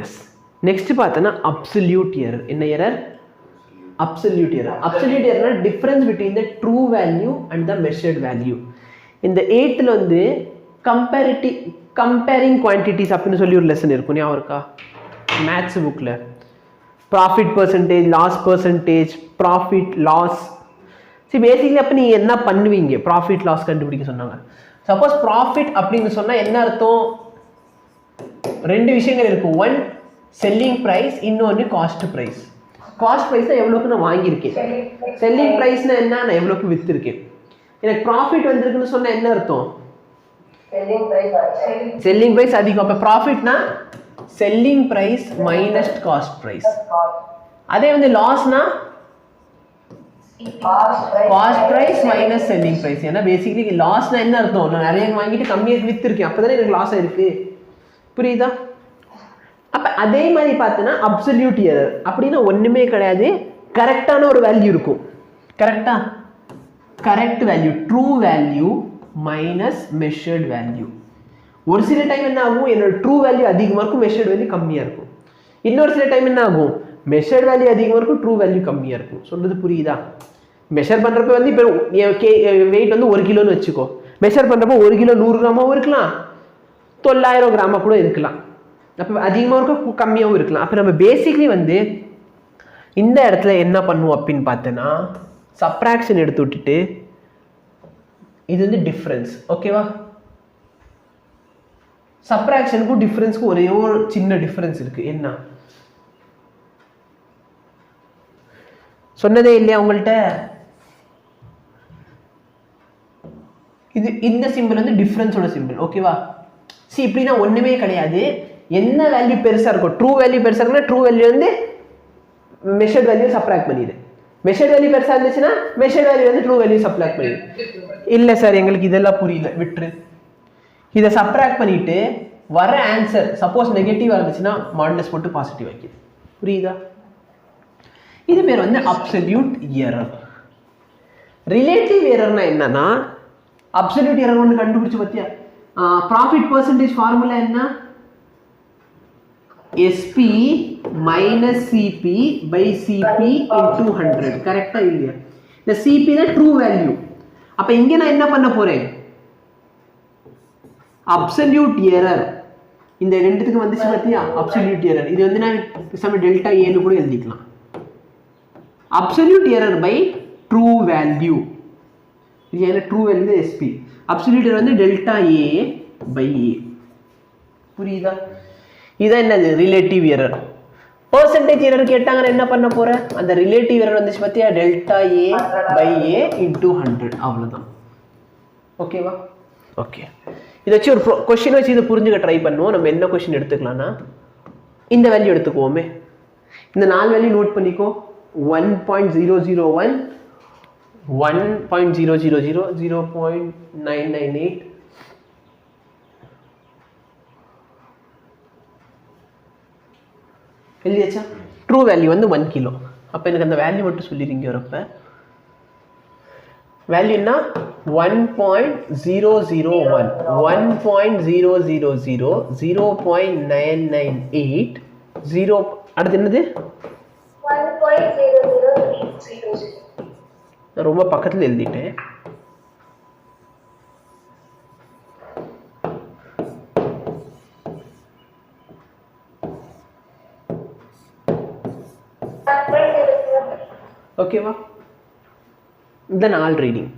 S. Next பார்த்தோன்னா absolute error. என்ன error? Absolute error. Absolute error is difference between the true value and the measured value. In the 8th ல வந்து comparing quantities அப்படினு சொல்லி ஒரு lesson இருக்கும். ஞாபகம் இருக்கா? மேத்ஸ் புக்ல profit percentage, loss percentage, profit loss. See basically அப்ப நீங்க என்ன பண்ணுவீங்க? profit loss கண்டுபிடிக்க சொன்னாங்க. Suppose profit அப்படினு சொன்னா என்ன அர்த்தம்? ரெண்டு விஷயங்கள் இருக்கு. one selling price, இன்னொன்னு cost price. காஸ்ட் ப்ரைஸ் எவ்வளோக்கு நான் வாங்கியிருக்கேன், செல்லிங் ப்ரைஸ்னா என்ன, நான் எவ்வளோக்கு விற்றுருக்கேன். எனக்கு ப்ராஃபிட் வந்திருக்குன்னு சொன்னால் என்ன அர்த்தம்? செல்லிங் ப்ரைஸ் அதிகம். அப்போ ப்ராஃபிட்னா selling price minus cost price. அதே வந்து லாஸ்னா cost price minus selling price. ஏன்னா பேசிக்கலி லாஸ்னா என்ன அர்த்தம்? நான் நிறைய வாங்கிட்டு கம்மியாக விற்றுருக்கேன், அப்போ தானே எனக்கு லாஸ் ஆயிருக்கு. புரியுதா? அப்போ அதே மாதிரி பார்த்தோன்னா அப்சல்யூட் எரர் அப்படின்னா ஒன்றுமே கிடையாது, கரெக்டான ஒரு வேல்யூ இருக்கும். கரெக்டா? Correct value, true value minus measured value. ஒரு சில டைம் என்ன ஆகும், என்னோட ட்ரூ வேல்யூ அதிகமாக இருக்கும், மெஷர்ட் வேல்யூ கம்மியாக இருக்கும். இன்னொரு சில டைம் என்ன ஆகும், மெஷர்ட் வேல்யூ அதிகமாக இருக்கும், ட்ரூ வேல்யூ கம்மியாக இருக்கும். சொல்கிறது புரியுதா? மெஷர் பண்ணுறப்ப வந்து இப்போ வெயிட் வந்து 1 கிலோன்னு வச்சுக்கோ, மெஷர் பண்ணுறப்போ 1 கிலோ 100 கிராமாகவும் இருக்கலாம், 900 கிராமாக கூட இருக்கலாம். அப்போ அதிகமாக இருக்கும், கம்மியாகவும் இருக்கலாம். அப்போ நம்ம பேசிக்லி வந்து இந்த இடத்துல என்ன பண்ணுவோம் அப்படின்னு பார்த்தோன்னா சப்ராக்ஷன் எடுத்து விட்டுட்டு இது வந்து டிஃப்ரென்ஸ். ஓகேவா? சப்ராக்ஷனுக்கும் டிஃப்ரென்ஸுக்கும் ஒரே ஒரு சின்ன டிஃப்ரென்ஸ் இருக்குது. என்ன சொன்னதே இல்லையா உங்கள்கிட்ட? இது இந்த சிம்பிள் வந்து டிஃப்ரென்ஸோட சிம்பிள். ஓகேவா? சரி, இப்படின்னா ஒன்றுமே கிடையாது. என்ன வேல்யூ பெருசாக இருக்கும், ட்ரூ வேல்யூ பெருசாக இருக்குன்னா ட்ரூ வேல்யூ வந்து மெஷர்ட் வேல்யூ சப்ராக்ட் பண்ணிடு. மெஷர்ட் வேல்யூ பெருசாக இருந்துச்சுன்னா மெஷர்ட் வேல்யூ வந்து ட்ரூ வேல்யூ சப்ராக்ட் பண்ணிடு. இல்லை சார் எங்களுக்கு இதெல்லாம் புரியல, விட்டுரு. இதை சப்ராக்ட் பண்ணிட்டு வர ஆன்சர் சப்போஸ் நெகட்டிவாக இருந்துச்சுன்னா மாடுலஸ் போட்டு பாசிட்டிவ் வைக்கிது. புரியுதா? இது பேர் வந்து அப்சல்யூட் எரர். ரிலேட்டிவ் எரர்னா என்னன்னா, அப்சல்யூட் எரர் ஒன்று கண்டுபிடிச்சு பார்த்தியா? ப்ராஃபிட் பர்சன்டேஜ் ஃபார்முலா என்ன? SP minus CP by CP into 100. கரெக்டா இல்லையா? இந்த CP தான் ட்ரூ வேல்யூ. அப்ப இங்க நான் என்ன பண்ண போறேன், அப்சல்யூட் எரர் இந்த ரெண்டுத்துக்கு வந்துச்சு பார்த்தியா? அப்சல்யூட் எரர் இது வந்து நான் சம டெல்டா A னு கூட எழுதிக்கலாம். Absolute error by true value. இது என்ன? True value SP. Absolute error வந்து டெல்டா A by A. புரியுதா? இதான் என்னது? Relative error. பர்சன்டேஜ் எரர் கேட்டாங்கன்னா என்ன பண்ண போறேன், அந்த ரிலேட்டிவ் எரர் வந்துச்சு பார்த்தியா? Delta A by A into 100. அவ்வளோதான். ஓகேவா? ஓகே, இதை வச்சு ஒரு கொஸ்டின் வச்சு இதை புரிஞ்சுக்க ட்ரை பண்ணுவோம். நம்ம என்ன கொஸ்டின் எடுத்துக்கலாம்னா இந்த வேல்யூ எடுத்துக்குவோமே. இந்த 4 வேல்யூ நோட் பண்ணிக்கோ. 1.001, 1.000, 0.998, எழுதியாச்சா? ட்ரூ வேல்யூ வந்து 1 கிலோ. அப்போ எனக்கு அந்த வேல்யூ மட்டும் சொல்லிடுங்க. வரப்ப வேல்யூன்னா 1.001, 1.000, 0.998, 0 அடுத்து என்னது? 1.00300. நான் ரொம்ப பக்கத்தில் எழுதிட்டேன். ஓகேவா? இந்த 4 ரீடிங்.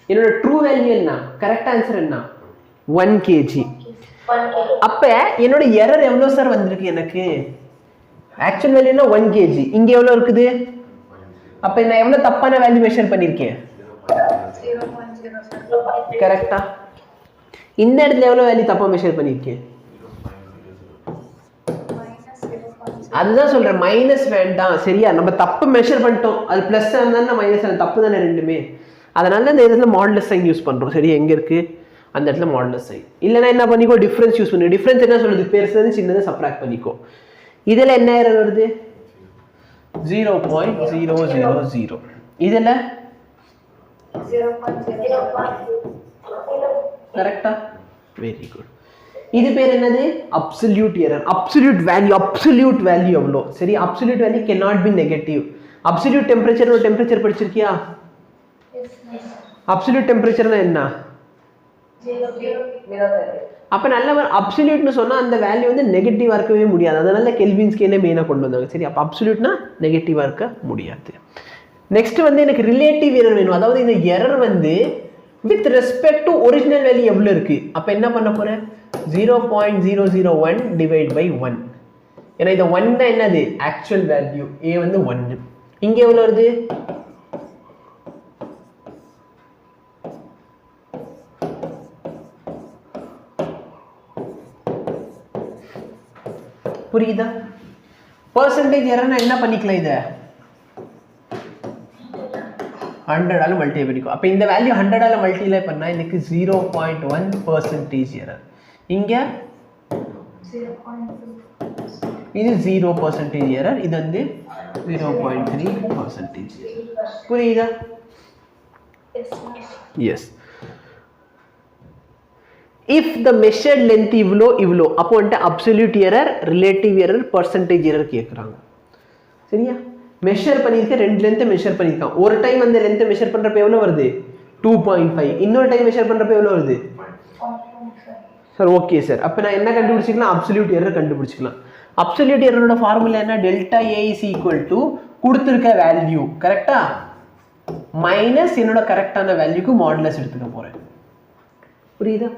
என்னோட ட்ரூ வேல்யூ என்ன, கரெக்ட் ஆன்சர் என்ன? 1 kg. அப்ப என்னோட எரர் எவ்வளவு சார் வந்திருக்கு எனக்கு? ஆக்சுவல் வேல்யூனா 1 kg, இங்க எவ்வளவு இருக்குது? அப்ப நான் எவ்வளவு தப்பான வேல்யூ மெஷர் பண்ணிருக்கேன்? 0.0. கரெக்டா? இந்த இடத்துல எவ்வளவு வேல்யூ தப்பா மெஷர் பண்ணிருக்கேன்? அதுதான் சொல்றேன், மைனஸ் வேண்டாம். சரியா? நம்ம தப்பு மெஷர் பண்ணிட்டோம், அது பிளஸ் இருந்தா மைனஸ் தப்பு தானே ரெண்டுமே. அதனால தான் இந்த இடத்துல மாடுலஸ் சைன் யூஸ் பண்றோம். சரி, எங்க இருக்கு அந்த இடத்துல மாடுலஸ் சைன்? இல்லைன்னா என்ன பண்ணிக்கோ, டிஃபரன்ஸ் யூஸ் பண்ணு. டிஃபரன்ஸ் என்ன சொல்லுது? பெருசு சின்னதை சப்ராக்ட் பண்ணிக்கோ. இதுல என்ன எரர் வருது? 0.000. இதுல கரெக்டா? Very good. இது பேர் என்னது அப்சல்யூட் எரர் அப்சல்யூட் வேல்யூ எவ்வளோ சரி absolute value cannot be negative absolute temperature ஒரு டெம்பரேச்சர் படிச்சிருக்கியா அப்சல்யூட் டெம்பரேச்சர்னா என்ன அப்ப நல்ல அப்சல்யூட்னு சொன்னா அந்த வேல்யூ வந்து நெகட்டிவா இருக்கவே முடியாது அதனால கெல்வின் ஸ்கேலே மெயினா கொண்டு வந்தாங்க சரி அப்ப அப்சல்யூட்னா நெகட்டிவா இருக்க முடியாது நெக்ஸ்ட் வந்து எனக்கு ரிலேட்டிவ் எரர் வேணும் அதாவது இந்த எரர் வந்து with respect to original value எவ்வளவு இருக்கு அப்ப என்ன பண்ண போறேன் 0.001 டிவைட் பை 1 ஏன்னா இந்த 1 தான் என்னது ஆக்சுவல் வேல்யூ a வந்து 1 இங்க எவ்வளவு வருது புரியுதா percentage எரர்னா என்ன பண்ணிக்கலாம் இத 100 ஆல மல்டிப்ளை பண்ணிக்கோ அப்ப இந்த வேல்யூ 100 ஆல மல்டிப்ளை பண்ணா எனக்கு 0.1% எரர் இங்க 0.2 இது 0% எரர் இது வந்து 0.3% புரியுதா yes if the measured length இவ்ளோ அப்போ வந்து absolute error relative error percentage error கேக்குறாங்க சரியா மெஷர் பண்ணிருக்க ரெண்டு லெந்த் மெஷர் பண்ணிருக்கான் ஒரு டைம் அந்த லெந்த் மெஷர் பண்றப்ப எவ்வளவு வருது 2.5 இன்னொரு டைம் மெஷர் பண்றப்ப எவ்வளவு வருது சார் ஓகே சார் அப்ப நான் என்ன கண்டுபிடிச்சிக்கலாம் அப்சல்யூட் எரர் கண்டுபிடிச்சிக்கலாம் அப்சல்யூட் எரரோட ஃபார்முலா என்ன delta a is equal to கொடுத்திருக்க வேல்யூ கரெக்ட்டா மைனஸ் என்னோட கரெக்டான வேல்யூக்கு மாடுலஸ் எடுத்துக்க போறேன் புரியுதா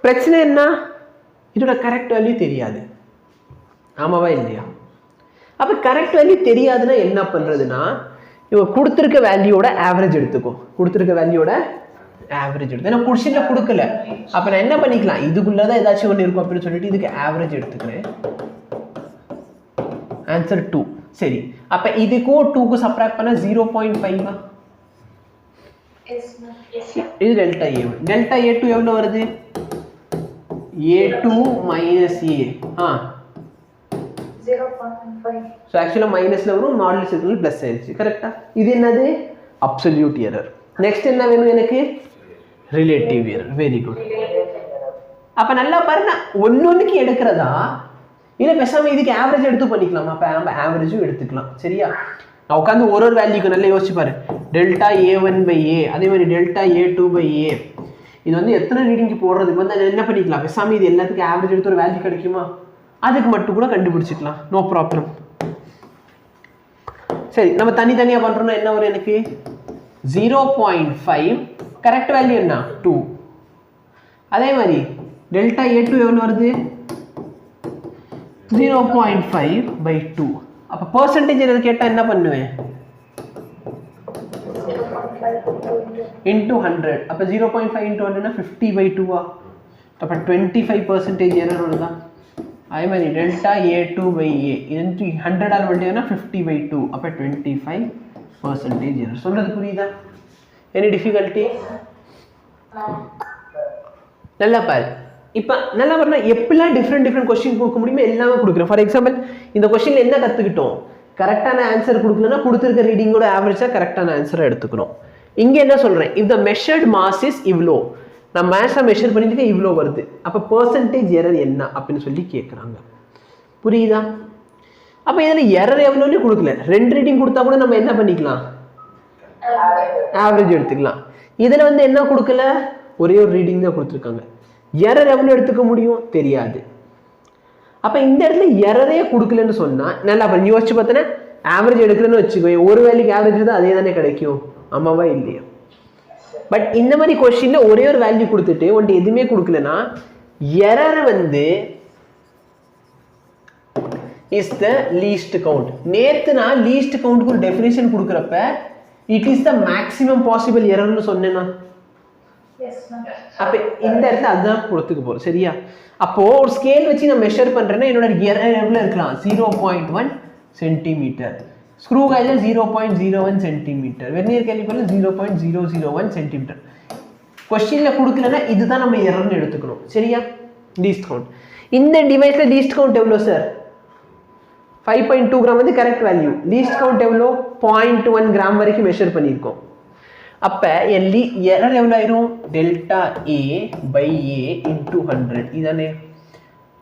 பிரச்சனை என்ன இதோட கரெக்ட் வேல்யூ தெரியாது ஆமாவா இல்லையா அப்ப கரெக்ட் வேல்யூ தெரியாதுன்னா என்ன பண்றதுன்னா இவ கொடுத்திருக்க வேல்யூவோட ஆவரேஜ் எடுத்துக்கோ கொடுத்திருக்க வேல்யூவோட ஆவரேஜ் எடுத்து நான் கொஸ்டின்ல கொடுக்கல அப்ப நான் என்ன பண்ணிக்கலாம் இதுக்குள்ளதான் ஏதாச்சும் ஒன்று இருக்கும் அப்படின்னு சொல்லிட்டு இதுக்கு ஆவரேஜ் எடுத்துக்கிறேன் ஆன்சர் 2 சரி அப்ப இதுக்கும் 2க்கு சப்ட்ராக்ட் பண்ணா 0.5 இது டெல்டா a1 டெல்டா a2 எவ்வளவு வருது a2 minus a 0.5 so actually மைனஸ்ல வரும் மாடுலஸ் இருக்குல பிளஸ் ஆயிருச்சு கரெக்ட்டா இது என்னது அப்சல்யூட் எரர் நெக்ஸ்ட் என்ன வேணும் எனக்கு ரிலேட்டிவ் எரர் வெரி குட் அப்ப நல்லா பாருங்க ஒன்னொன்னுக்கு எடுக்கிறதா இல்ல பேசாம இதுக்கு ஆவரேஜ் எடுத்து பண்ணிக்கலாமா அப்ப நம்ம ஆவரேஜும் எடுத்துக்கலாம் சரியா நான் உட்கார்ந்து ஒரு வேல்யூக்கு நல்லா யோசிச்சு பாரு டெல்டா a1/a அதே மாதிரி டெல்டா a2/a இது வந்து எத்தனை ரீடிங்க்கு போடுறதுக்கு வந்து என்ன பண்ணிக்கலாம் பேசாம இது எல்லாத்துக்கும் ஆவரேஜ் எடுத்து ஒரு வேல்யூ கிடைக்குமா அதுக்கு மட்டும் கூட கண்டுபிடிச்சிக்கலாம் நோ ப்ராப்ளம் சரி நம்ம தனித்தனியா பண்றோம்னா என்ன வரும் எனக்கு 0.5 கரெக்ட் வேல்யூ என்ன 2 அதே மாதிரி டெல்டா a2 எவ்வளவு வருது 0.5/2 அப்ப percentage எரர் கேட்டா என்ன பண்ணுவேன் into 100 அப்ப 0.5 into 100 னா 50/2 அப்ப 25% எரர் வருதா அதே மாதிரி delta a2/a into 100 all multiply 50/2 அப்ப 25% எரர் சொல்றது புரியுதா எனி டிஃபிகல்ட்டி நல்லா பாரு இப்ப நல்லா வரணும் எப்படிலாம் டிஃப்ரெண்ட் क्वेश्चन கொடுக்க முடியுமோ எல்லாமே கொடுக்குறேன் ஃபார் எக்ஸாம்பிள் இந்த क्वेश्चनல என்ன கத்துக்கிட்டோம் கரெக்டான ஆன்சர் கொடுக்கலனா கொடுத்திருக்க ரீடிங்கோட ஆவரேஜா கரெக்டான ஆன்சரை எடுத்துக்கணும் இங்க என்ன சொல்றேன் if the measured mass is இவ்ளோ நான் மாஸை மெஷர் பண்ணிட்டு இவ்ளோ வருது அப்ப percentage error என்ன அப்படினு சொல்லி கேக்குறாங்க புரியுதா அப்ப இதுல எரர் எவ்வளவுன்னு கொடுக்கல ரெண்டு ரீடிங் கொடுத்தா கூட நம்ம என்ன பண்ணிக்கலாம் ஆவரேஜ் எடுத்துக்கலாம் இதுல வந்து என்ன கொடுக்கல ஒரே ஒரு ரீடிங் தான் கொடுத்திருக்காங்க எரர் எவ்வளவு எடுத்துக்க முடியும் தெரியாது அப்ப இந்த இடத்துல எரரே கொடுக்கலன்னு சொன்னா நல்லா யோசிச்சு பார்த்தனா ஆவரேஜ் எடுக்கலன்னு வச்சுக்கோ ஒரு வேல்யூக்கு ஆவரேஜ் தான் அதே தானே கிடைக்கும் ஆமாவா இல்லையா பட் இந்த மாதிரி क्वेश्चनல ஒரே ஒரு வேல்யூ கொடுத்துட்டு ஒன்று எதுமே கொடுக்கலனா எரர் வந்து is the least count நேத்து நான் least count க்கு ஒரு definition கொடுக்கறப்ப it is the maximum possible error னு சொன்னேனா எஸ் மேம் அப்ப இந்த இடத்துல அதான் கொடுத்துக்க போறோம் சரியா அப்போ ஒரு ஸ்கேல் வச்சு நான் மெஷர் பண்றேன்னா என்னோட எரர் எவ்வளவு இருக்கலாம் 0.1 சென்டிமீட்டர் ஸ்க்ரூ காயில 0.01 சென்டிமீட்டர் வெர்னியர் கேலிபர்ல 0.001 சென்டிமீட்டர் क्वेश्चनல கொடுக்கலனா இதுதான் நம்ம எரர்னு எடுத்துக்கணும் சரியா லீஸ்ட் கவுண்ட் இந்த டிவைஸ்ல லீஸ்ட் கவுண்ட் எவ்வளவு சார் 5.2 கிராம் வந்து கரெக்ட் வேல்யூ லீஸ்ட் கவுண்ட் எவ்வளவு 0.1 கிராம் வரைக்கும் மெஷர் பண்ணிருக்கோம் அப்போ எரர் எவ்வளோ ஆயிரும் delta A by A into 100 இதானே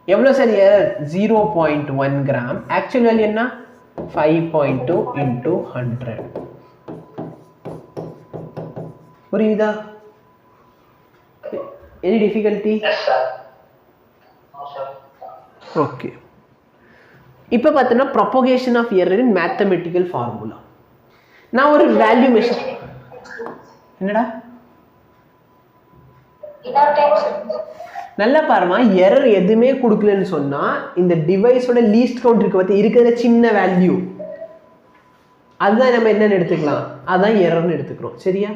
எவ்வளோ sir error 0.1 gram actual value என்ன 5.2 இன்டூ 100 புரியுதா any difficulty yes sir no sir okay இப்போ பார்த்தோன்னா propagation of error in mathematical formula நான் ஒரு வேல்யூ மெஷர் என்னடா நல்லா பாருமா எரர் எதுவுமே கொடுக்கலன்னு சொன்னா இந்த டிவைஸோட லீஸ்ட் கவுண்ட் இருக்கு பார்த்து இருக்கிற சின்ன வேல்யூ அதுதான் நம்ம என்னன்னு எடுத்துக்கலாம் அதான் எரர்னு எடுத்துக்கிறோம் சரியா